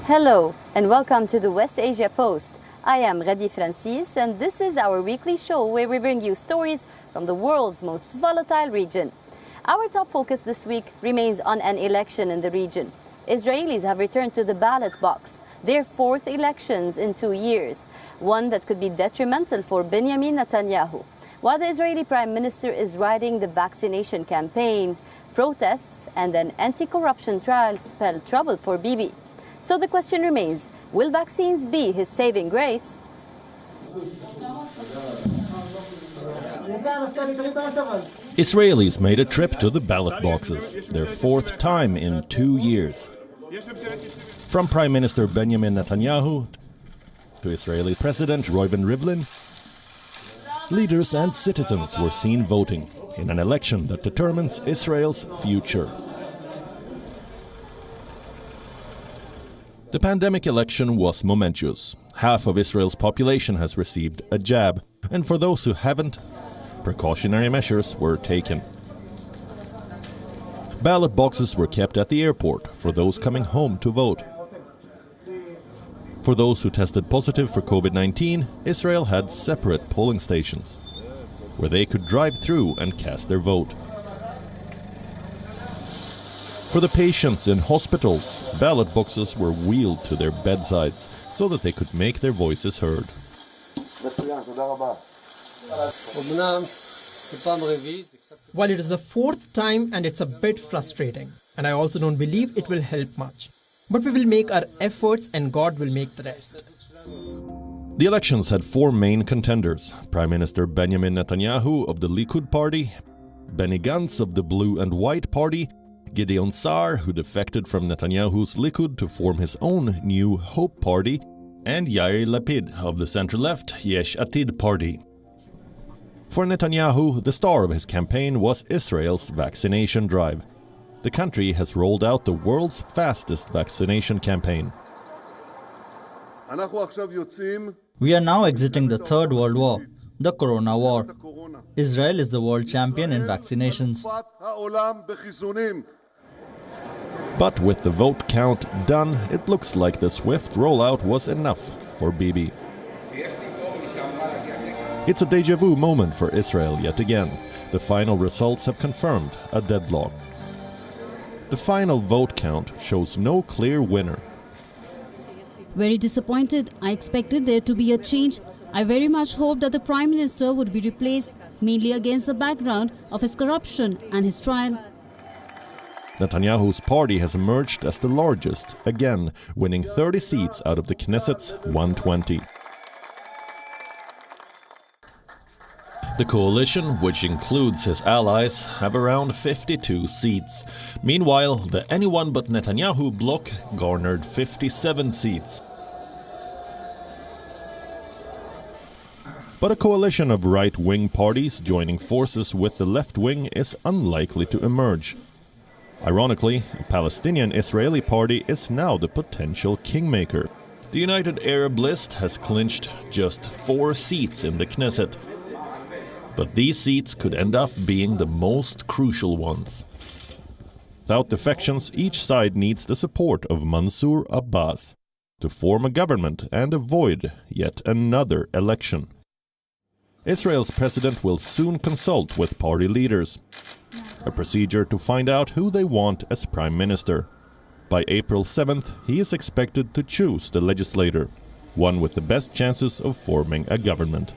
Hello and welcome to the West Asia Post. I am Ghadi Francis and this is our weekly show where we bring you stories from the world's most volatile region. Our top focus this week remains on an election in the region. Israelis have returned to the ballot box, their fourth elections in 2 years, one that could be detrimental for Benjamin Netanyahu. While the Israeli Prime Minister is riding the vaccination campaign, protests and an anti-corruption trial spell trouble for Bibi. So the question remains, will vaccines be his saving grace? Israelis made a trip to the ballot boxes, their fourth time in 2 years. From Prime Minister Benjamin Netanyahu to Israeli President Reuven Rivlin, leaders and citizens were seen voting in an election that determines Israel's future. The pandemic election was momentous. Half of Israel's population has received a jab, and for those who haven't, precautionary measures were taken. Ballot boxes were kept at the airport for those coming home to vote. For those who tested positive for COVID-19, Israel had separate polling stations where they could drive through and cast their vote. For the patients in hospitals, ballot boxes were wheeled to their bedsides so that they could make their voices heard. While it is the fourth time and it's a bit frustrating, and I also don't believe it will help much. But we will make our efforts and God will make the rest. The elections had four main contenders: Prime Minister Benjamin Netanyahu of the Likud party, Benny Gantz of the Blue and White party, Gideon Sa'ar, who defected from Netanyahu's Likud to form his own New Hope party, and Yair Lapid of the center-left Yesh Atid party. For Netanyahu, the star of his campaign was Israel's vaccination drive. The country has rolled out the world's fastest vaccination campaign. We are now exiting the Third World War, the Corona War. Israel is the world champion in vaccinations. But with the vote count done, it looks like the swift rollout was enough for Bibi. It's a déjà vu moment for Israel yet again. The final results have confirmed a deadlock. The final vote count shows no clear winner. Very disappointed. I expected there to be a change. I very much hoped that the Prime Minister would be replaced, mainly against the background of his corruption and his trial. Netanyahu's party has emerged as the largest, again winning 30 seats out of the Knesset's 120. The coalition, which includes his allies, have around 52 seats. Meanwhile, the Anyone But Netanyahu bloc garnered 57 seats. But a coalition of right-wing parties joining forces with the left wing is unlikely to emerge. Ironically, a Palestinian-Israeli party is now the potential kingmaker. The United Arab List has clinched just 4 seats in the Knesset. But these seats could end up being the most crucial ones. Without defections, each side needs the support of Mansour Abbas to form a government and avoid yet another election. Israel's president will soon consult with party leaders, a procedure to find out who they want as prime minister. By April 7th, he is expected to choose the legislator, one with the best chances of forming a government.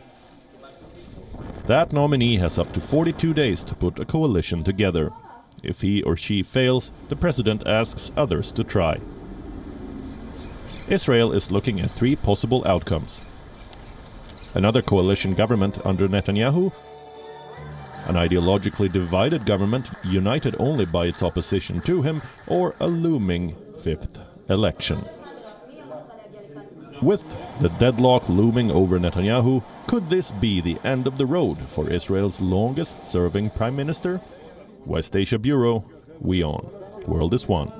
That nominee has up to 42 days to put a coalition together. If he or she fails, the president asks others to try. Israel is looking at 3 possible outcomes: another coalition government under Netanyahu, an ideologically divided government united only by its opposition to him, or a looming 5th election. With the deadlock looming over Netanyahu, could this be the end of the road for Israel's longest-serving prime minister? West Asia Bureau, WION. World is One.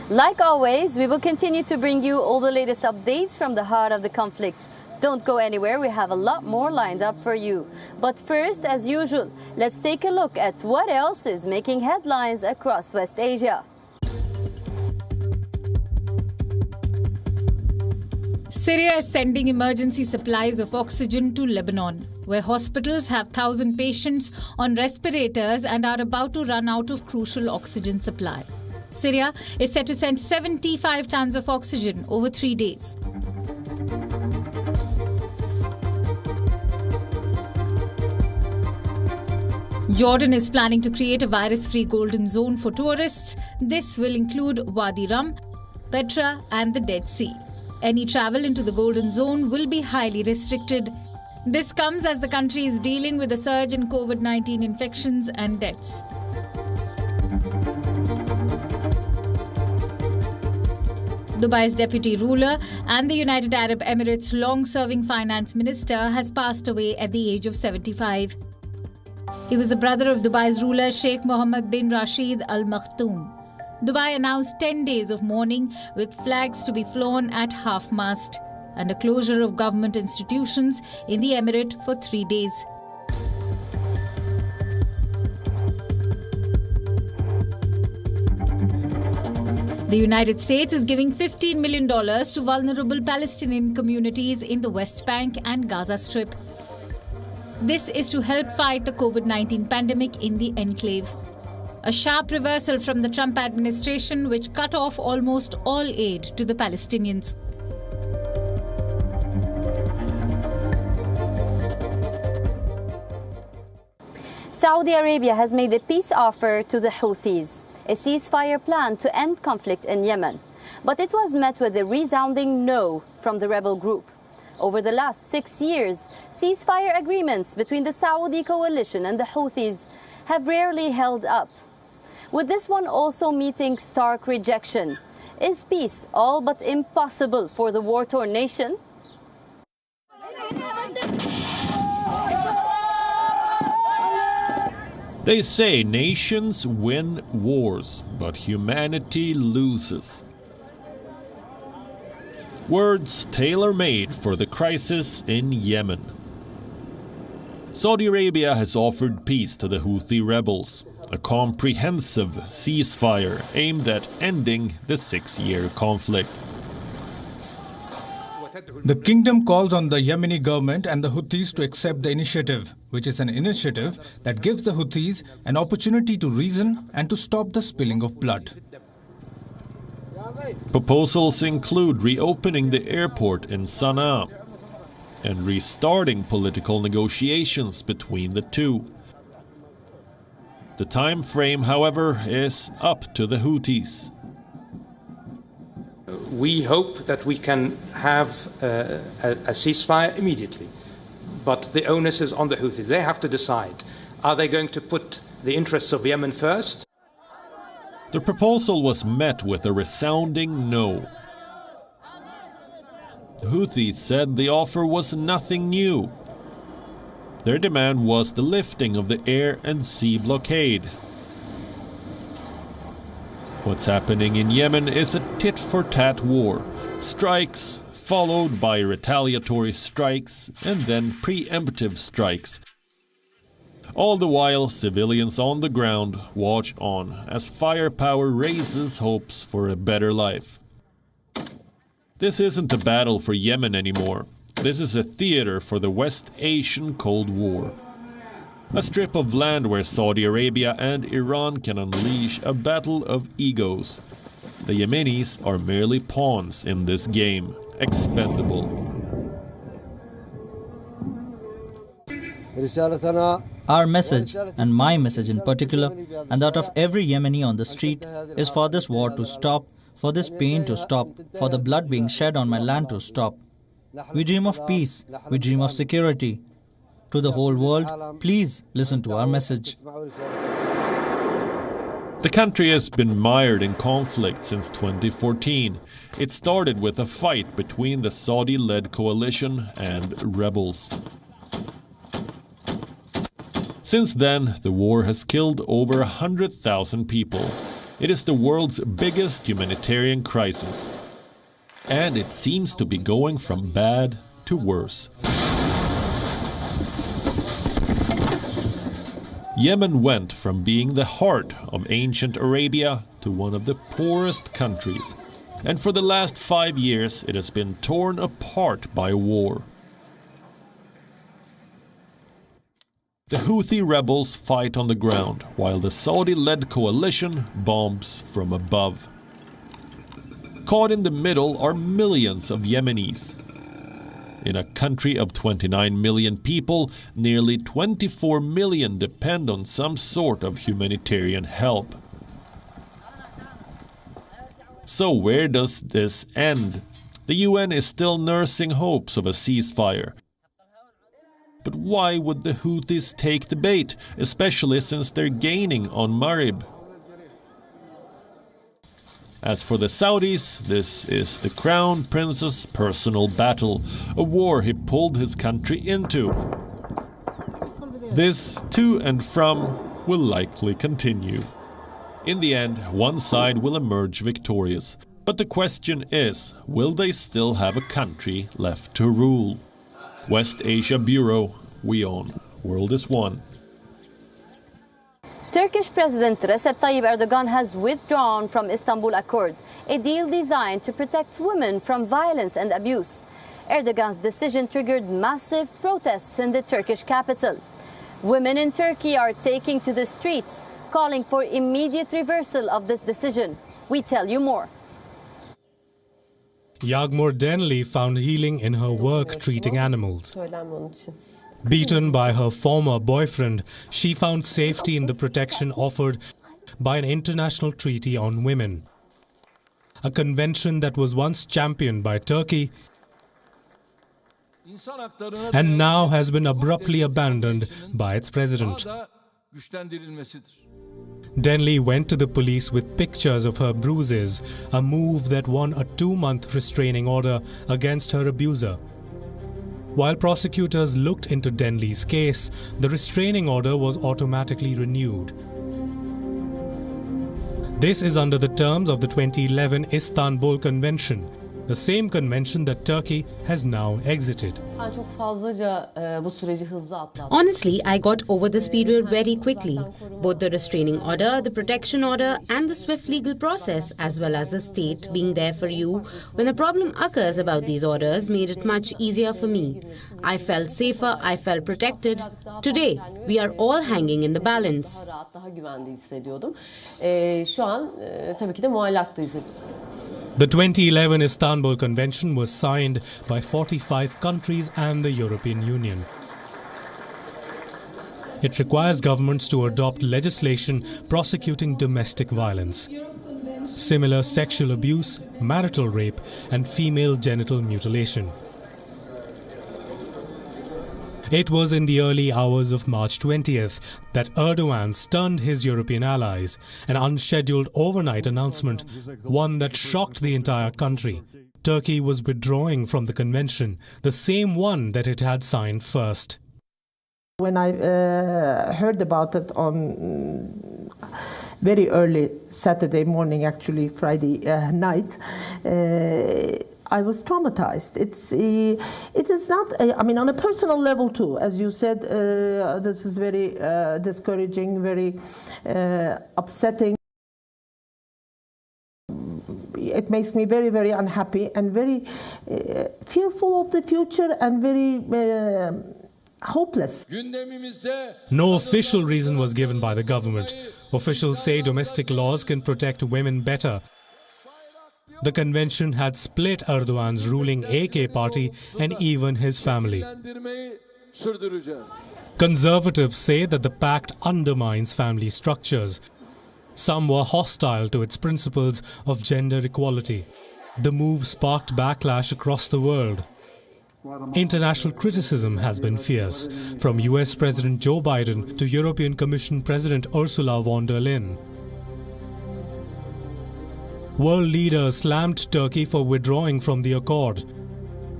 Like always, we will continue to bring you all the latest updates from the heart of the conflict. Don't go anywhere, we have a lot more lined up for you. But first, as usual, let's take a look at what else is making headlines across West Asia. Syria is sending emergency supplies of oxygen to Lebanon, where hospitals have 1,000 patients on respirators and are about to run out of crucial oxygen supply. Syria is set to send 75 tons of oxygen over 3 days. Jordan is planning to create a virus-free golden zone for tourists. This will include Wadi Rum, Petra and the Dead Sea. Any travel into the golden zone will be highly restricted. This comes as the country is dealing with a surge in COVID-19 infections and deaths. Dubai's deputy ruler and the United Arab Emirates' long-serving finance minister has passed away at the age of 75. He was the brother of Dubai's ruler Sheikh Mohammed bin Rashid Al Maktoum. Dubai announced 10 days of mourning with flags to be flown at half-mast and a closure of government institutions in the emirate for 3 days. The United States is giving $15 million to vulnerable Palestinian communities in the West Bank and Gaza Strip. This is to help fight the COVID-19 pandemic in the enclave. A sharp reversal from the Trump administration, which cut off almost all aid to the Palestinians. Saudi Arabia has made a peace offer to the Houthis, a ceasefire plan to end conflict in Yemen. But it was met with a resounding no from the rebel group. Over the last 6 years, ceasefire agreements between the Saudi coalition and the Houthis have rarely held up, with this one also meeting stark rejection. Is peace all but impossible for the war-torn nation? They say nations win wars, but humanity loses. Words tailor-made for the crisis in Yemen. Saudi Arabia has offered peace to the Houthi rebels, a comprehensive ceasefire aimed at ending the 6-year conflict. The kingdom calls on the Yemeni government and the Houthis to accept the initiative, which is an initiative that gives the Houthis an opportunity to reason and to stop the spilling of blood. Proposals include reopening the airport in Sana'a and restarting political negotiations between the two. The time frame, however, is up to the Houthis. We hope that we can have a ceasefire immediately, but the onus is on the Houthis. They have to decide. Are they going to put the interests of Yemen first? The proposal was met with a resounding no. The Houthis said the offer was nothing new. Their demand was the lifting of the air and sea blockade. What's happening in Yemen is a tit-for-tat war. Strikes, followed by retaliatory strikes, and then preemptive strikes. All the while, civilians on the ground watch on as firepower raises hopes for a better life. This isn't a battle for Yemen anymore. This is a theater for the West Asian Cold War. A strip of land where Saudi Arabia and Iran can unleash a battle of egos. The Yemenis are merely pawns in this game, expendable. Our message, and my message in particular, and that of every Yemeni on the street, is for this war to stop, for this pain to stop, for the blood being shed on my land to stop. We dream of peace, we dream of security. To the whole world, please listen to our message. The country has been mired in conflict since 2014. It started with a fight between the Saudi-led coalition and rebels. Since then, the war has killed over 100,000 people. It is the world's biggest humanitarian crisis. And it seems to be going from bad to worse. Yemen went from being the heart of ancient Arabia to one of the poorest countries. And for the last 5 years, it has been torn apart by war. The Houthi rebels fight on the ground, while the Saudi-led coalition bombs from above. Caught in the middle are millions of Yemenis. In a country of 29 million people, nearly 24 million depend on some sort of humanitarian help. So where does this end? The UN is still nursing hopes of a ceasefire. But why would the Houthis take the bait, especially since they're gaining on Marib? As for the Saudis, this is the Crown Prince's personal battle, a war he pulled his country into. This to and from will likely continue. In the end, one side will emerge victorious. But the question is, will they still have a country left to rule? West Asia Bureau, WION. World is one. Turkish President Recep Tayyip Erdogan has withdrawn from Istanbul Accord, a deal designed to protect women from violence and abuse. Erdogan's decision triggered massive protests in the Turkish capital. Women in Turkey are taking to the streets, calling for immediate reversal of this decision. We tell you more. Yağmur Denli found healing in her work treating animals. Beaten by her former boyfriend, she found safety in the protection offered by an international treaty on women. A convention that was once championed by Turkey and now has been abruptly abandoned by its president. Denli went to the police with pictures of her bruises, a move that won a 2-month restraining order against her abuser. While prosecutors looked into Denli's case, the restraining order was automatically renewed. This is under the terms of the 2011 Istanbul Convention, the same convention that Turkey has now exited. Honestly, I got over this period very quickly. Both the restraining order, the protection order, and the swift legal process, as well as the state being there for you when a problem occurs about these orders, made it much easier for me. I felt safer, I felt protected. Today, we are all hanging in the balance. The 2011 Istanbul Convention was signed by 45 countries and the European Union. It requires governments to adopt legislation prosecuting domestic violence, similar sexual abuse, marital rape, and female genital mutilation. It was in the early hours of March 20th that Erdogan stunned his European allies, an unscheduled overnight announcement, one that shocked the entire country. Turkey was withdrawing from the convention, the same one that it had signed first. When I heard about it on very early Saturday morning, actually Friday night, I was traumatized. It is not, I mean, on a personal level too, as you said, this is very discouraging, very upsetting. It makes me very, very unhappy and very fearful of the future and very hopeless. No official reason was given by the government. Officials say domestic laws can protect women better. The convention had split Erdogan's ruling AK party and even his family. Conservatives say that the pact undermines family structures. Some were hostile to its principles of gender equality. The move sparked backlash across the world. International criticism has been fierce, from US President Joe Biden to European Commission President Ursula von der Leyen. World leaders slammed Turkey for withdrawing from the accord.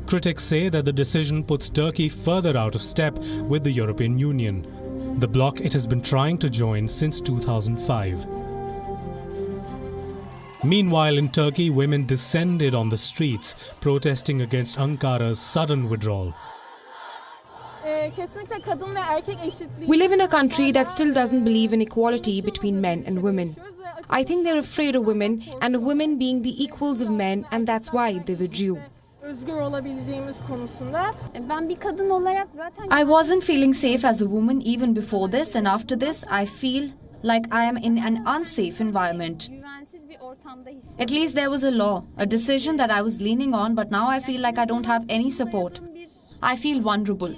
Critics say that the decision puts Turkey further out of step with the European Union, the bloc it has been trying to join since 2005. Meanwhile, in Turkey, women descended on the streets, protesting against Ankara's sudden withdrawal. We live in a country that still doesn't believe in equality between men and women. I think they're afraid of women and women being the equals of men, and that's why they withdrew. I wasn't feeling safe as a woman even before this, and after this I feel like I am in an unsafe environment. At least there was a law, a decision that I was leaning on, but now I feel like I don't have any support. I feel vulnerable.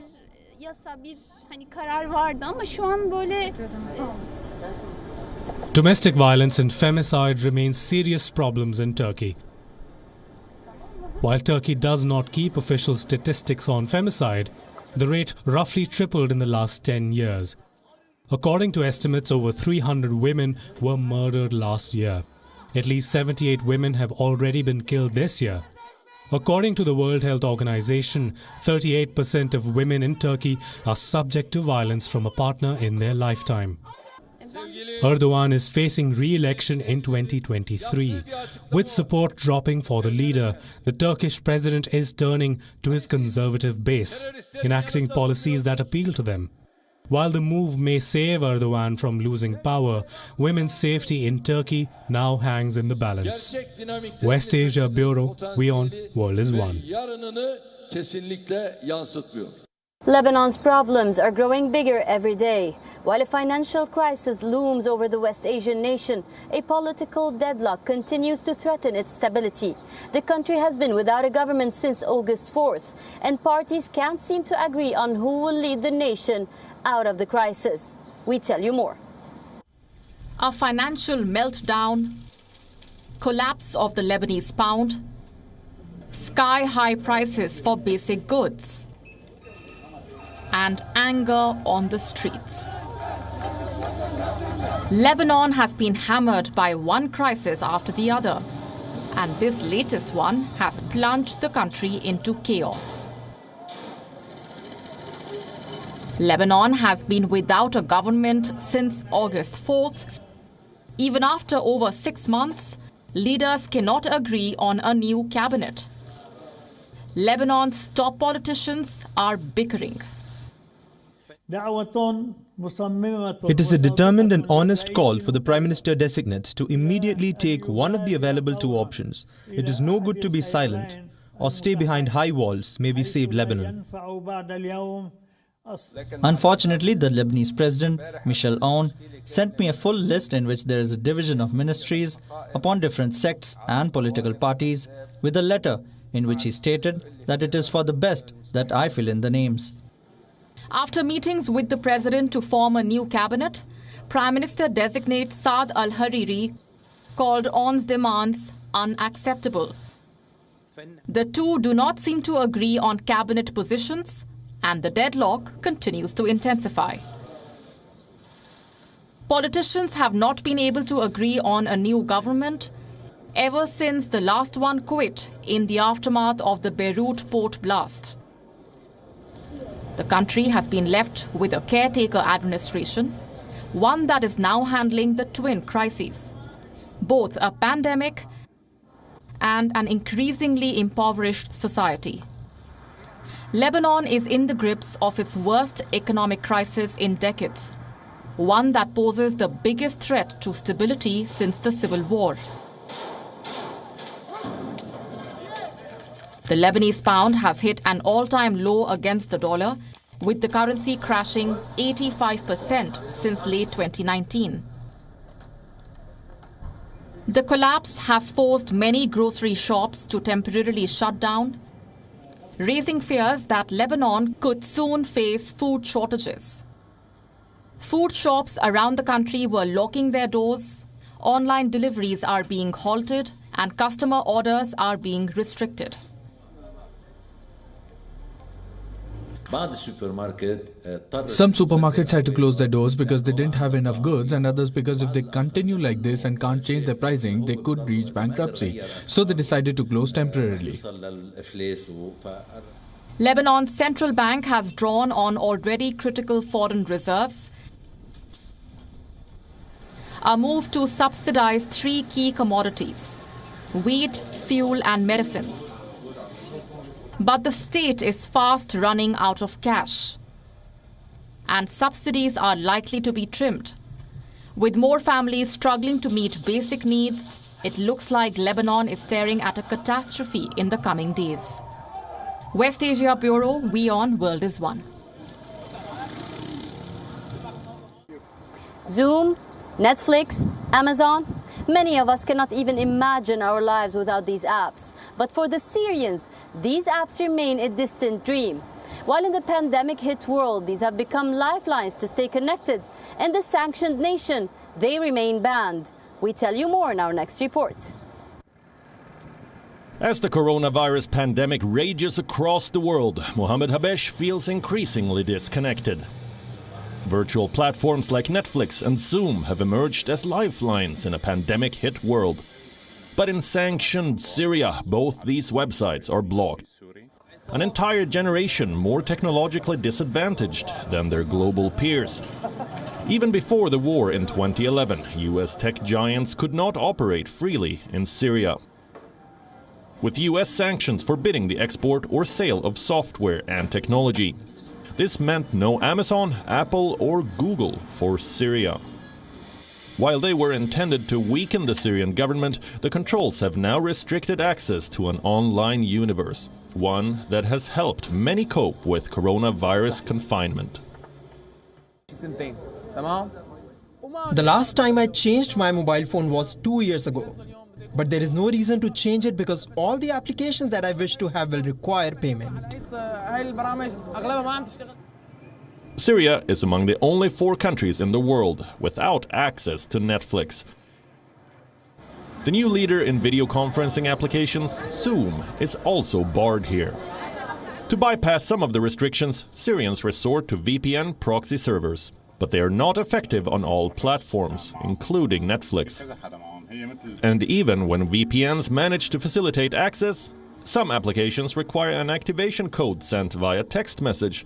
Domestic violence and femicide remain serious problems in Turkey. While Turkey does not keep official statistics on femicide, the rate roughly tripled in the last 10 years. According to estimates, over 300 women were murdered last year. At least 78 women have already been killed this year. According to the World Health Organization, 38% of women in Turkey are subject to violence from a partner in their lifetime. Erdogan is facing re-election in 2023. With support dropping for the leader, the Turkish president is turning to his conservative base, enacting policies that appeal to them. While the move may save Erdogan from losing power, women's safety in Turkey now hangs in the balance. West Asia Bureau, WION World is One. Lebanon's problems are growing bigger every day. While a financial crisis looms over the West Asian nation, a political deadlock continues to threaten its stability. The country has been without a government since August 4th, and parties can't seem to agree on who will lead the nation out of the crisis. We tell you more. A financial meltdown, collapse of the Lebanese pound, sky-high prices for basic goods, and anger on the streets. Lebanon has been hammered by one crisis after the other, and this latest one has plunged the country into chaos. Lebanon has been without a government since August 4th. Even after over 6 months, leaders cannot agree on a new cabinet. Lebanon's top politicians are bickering. It is a determined and honest call for the Prime Minister-designate to immediately take one of the available two options. It is no good to be silent or stay behind high walls. May we save Lebanon. Unfortunately, the Lebanese president, Michel Aoun, sent me a full list in which there is a division of ministries upon different sects and political parties, with a letter in which he stated that it is for the best that I fill in the names. After meetings with the president to form a new cabinet, Prime Minister-designate Saad al-Hariri called Aoun's demands unacceptable. The two do not seem to agree on cabinet positions, and the deadlock continues to intensify. Politicians have not been able to agree on a new government ever since the last one quit in the aftermath of the Beirut port blast. The country has been left with a caretaker administration, one that is now handling the twin crises, both a pandemic and an increasingly impoverished society. Lebanon is in the grips of its worst economic crisis in decades, one that poses the biggest threat to stability since the civil war. The Lebanese pound has hit an all-time low against the dollar, with the currency crashing 85% since late 2019. The collapse has forced many grocery shops to temporarily shut down, raising fears that Lebanon could soon face food shortages. Food shops around the country were locking their doors, online deliveries are being halted, and customer orders are being restricted. Some supermarkets had to close their doors because they didn't have enough goods, and others because if they continue like this and can't change their pricing, they could reach bankruptcy. So they decided to close temporarily. Lebanon's central bank has drawn on already critical foreign reserves, a move to subsidize 3 key commodities: wheat, fuel and medicines. But the state is fast running out of cash, and subsidies are likely to be trimmed. With more families struggling to meet basic needs, it looks like Lebanon is staring at a catastrophe in the coming days. West Asia Bureau, WION World is One. Zoom, Netflix, Amazon. Many of us cannot even imagine our lives without these apps. But for the Syrians, these apps remain a distant dream. While in the pandemic-hit world, these have become lifelines to stay connected. In the sanctioned nation, they remain banned. We tell you more in our next report. As the coronavirus pandemic rages across the world, Mohammed Habesh feels increasingly disconnected. Virtual platforms like Netflix and Zoom have emerged as lifelines in a pandemic-hit world. But in sanctioned Syria, both these websites are blocked. An entire generation more technologically disadvantaged than their global peers. Even before the war in 2011, US tech giants could not operate freely in Syria. With US sanctions forbidding the export or sale of software and technology. This meant no Amazon, Apple or Google for Syria. While they were intended to weaken the Syrian government, the controls have now restricted access to an online universe, one that has helped many cope with coronavirus confinement. The last time I changed my mobile phone was 2 years ago. But there is no reason to change it because all the applications that I wish to have will require payment. Syria is among the only 4 countries in the world without access to Netflix. The new leader in video conferencing applications, Zoom, is also barred here. To bypass some of the restrictions, Syrians resort to VPN proxy servers. But they are not effective on all platforms, including Netflix. And even when VPNs manage to facilitate access, some applications require an activation code sent via text message.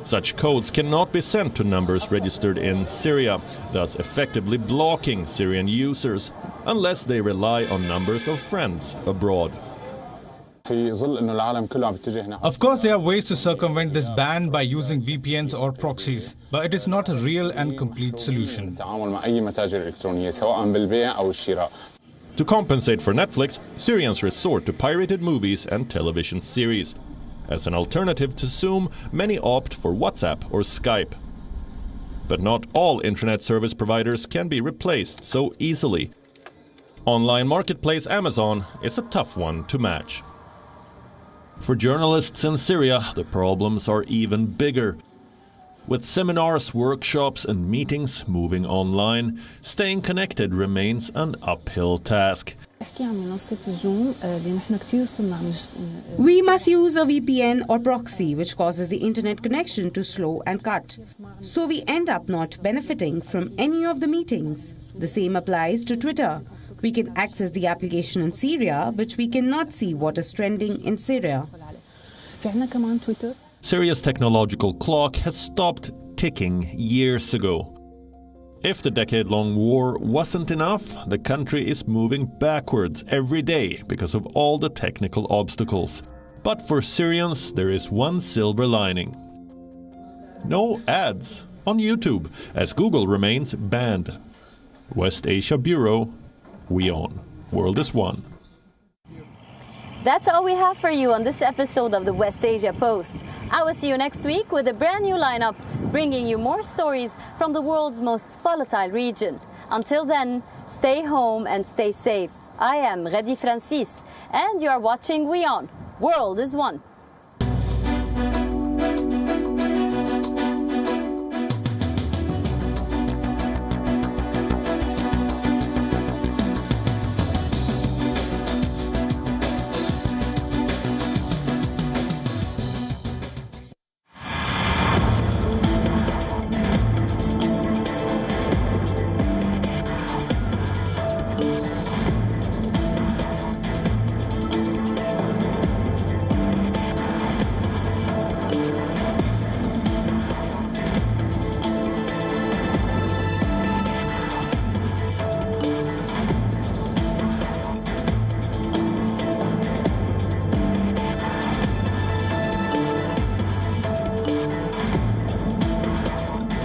Such codes cannot be sent to numbers registered in Syria, thus effectively blocking Syrian users, unless they rely on numbers of friends abroad. Of course, there are ways to circumvent this ban by using VPNs or proxies, but it is not a real and complete solution. To compensate for Netflix, Syrians resort to pirated movies and television series. As an alternative to Zoom, many opt for WhatsApp or Skype. But not all internet service providers can be replaced so easily. Online marketplace Amazon is a tough one to match. For journalists in Syria, the problems are even bigger. With seminars, workshops and meetings moving online, staying connected remains an uphill task. We must use a VPN or proxy, which causes the internet connection to slow and cut. So we end up not benefiting from any of the meetings. The same applies to Twitter. We can access the application in Syria, but we cannot see what is trending in Syria. Syria's technological clock has stopped ticking years ago. If the decade-long war wasn't enough, the country is moving backwards every day because of all the technical obstacles. But for Syrians, there is one silver lining. No ads on YouTube, as Google remains banned. West Asia Bureau, WION. World is One. That's all we have for you on this episode of the West Asia Post. I will see you next week with a brand new lineup, bringing you more stories from the world's most volatile region. Until then, stay home and stay safe. I am Ghadi Francis, and you are watching WION. World is One.